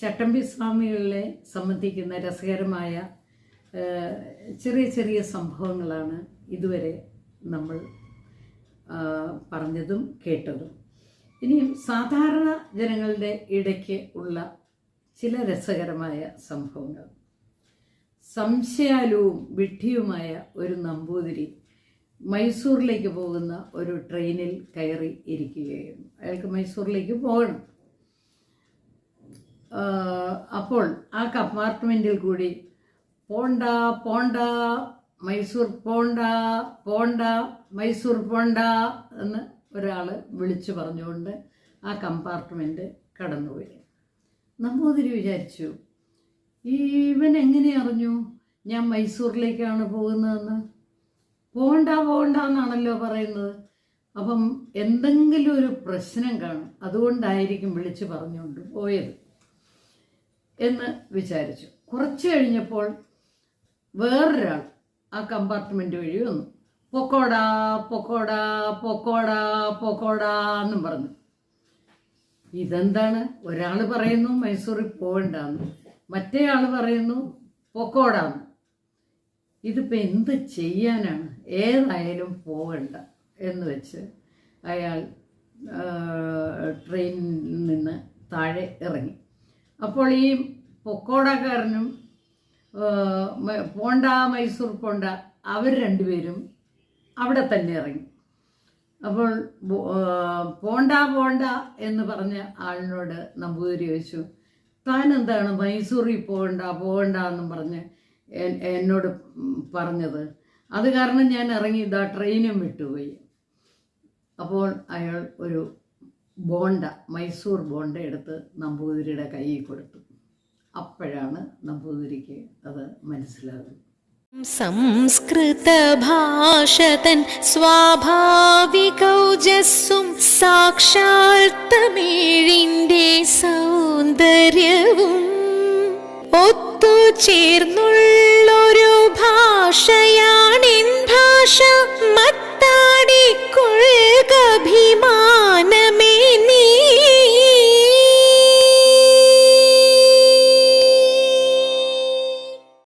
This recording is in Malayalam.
ചട്ടമ്പി സ്വാമികളെ സംബന്ധിക്കുന്ന രസകരമായ ചെറിയ ചെറിയ സംഭവങ്ങളാണ് ഇതുവരെ നമ്മൾ പറഞ്ഞതും കേട്ടതും. ഇനിയും സാധാരണ ജനങ്ങളുടെ ഇടയ്ക്ക് ഉള്ള ചില രസകരമായ സംഭവങ്ങൾ. സംശയാലുവും വിഡ്ഢിയുമായ ഒരു നമ്പൂതിരി മൈസൂറിലേക്ക് പോകുന്ന ഒരു ട്രെയിനിൽ കയറി ഇരിക്കുകയായിരുന്നു. അയാൾക്ക് മൈസൂറിലേക്ക് പോകണം. അപ്പോൾ ആ കമ്പാർട്ട്മെൻറ്റിൽ കൂടി പോണ്ട പോണ്ട മൈസൂർ പോണ്ട പോണ്ട മൈസൂർ പോണ്ട എന്ന് ഒരാൾ വിളിച്ചു പറഞ്ഞുകൊണ്ട് ആ കമ്പാർട്ട്മെൻറ്റ് കടന്നുപോയി. നമ്പൂതിരി വിചാരിച്ചു, ഇവൻ എങ്ങനെ അറിഞ്ഞു ഞാൻ മൈസൂറിലേക്കാണ് പോകുന്നതെന്ന്? പോകണ്ട പോകണ്ട എന്നാണല്ലോ പറയുന്നത്. അപ്പം എന്തെങ്കിലും ഒരു പ്രശ്നം കാണും, അതുകൊണ്ടായിരിക്കും വിളിച്ചു പറഞ്ഞുകൊണ്ട് പോയത് എന്ന് വിചാരിച്ചു. കുറച്ച് കഴിഞ്ഞപ്പോൾ വേറൊരാൾ ആ കമ്പാർട്ട്മെൻറ്റ് വഴി വന്നു. പൊക്കോടാ പൊക്കോടാ പൊക്കോടാ പൊക്കോടാ എന്നും പറഞ്ഞു. ഇതെന്താണ്? ഒരാൾ പറയുന്നു മൈസൂറിൽ പോകണ്ടെന്ന്, മറ്റേ ആൾ പറയുന്നു പൊക്കോടാന്ന്. ഇതിപ്പോൾ എന്ത് ചെയ്യാനാണ്? ഏതായാലും പോകണ്ട എന്ന് വെച്ച് അയാൾ ട്രെയിനിൽ നിന്ന് താഴെ ഇറങ്ങി. അപ്പോൾ ഈ പൊക്കോടക്കാരനും പോണ്ട മൈസൂർ പോണ്ട അവർ രണ്ടുപേരും അവിടെ തന്നെ ഇറങ്ങി. അപ്പോൾ പോണ്ട പോണ്ട എന്ന് പറഞ്ഞ ആളിനോട് നമ്പൂതിരി ചോദിച്ചു, താൻ എന്താണ് മൈസൂറിൽ പോകണ്ട പോകണ്ട എന്നും പറഞ്ഞ് എന്നോട് പറഞ്ഞത്? അത് കാരണം ഞാൻ ഇറങ്ങി, ഇതാ ട്രെയിനും വിട്ടുപോയി. അപ്പോൾ അയാൾ ഒരു ബോണ്ട, മൈസൂർ ബോണ്ട എടുത്ത് നമ്പൂതിരിയുടെ കയ്യിൽ കൊടുത്തു. അപ്പോഴാണ് നമ്പൂതിരിക്ക് അത് മനസ്സിലാകുന്നത്. സംസ്കൃത ഭാഷതൻ സ്വാഭാവികൗജസ്സും സാക്ഷാൽ തമിഴിന്റെ സൗന്ദര്യവും ഒത്തുചേർന്നുള്ളൊരു ഭാഷയാണിൻ ഭാഷ. മത്താടി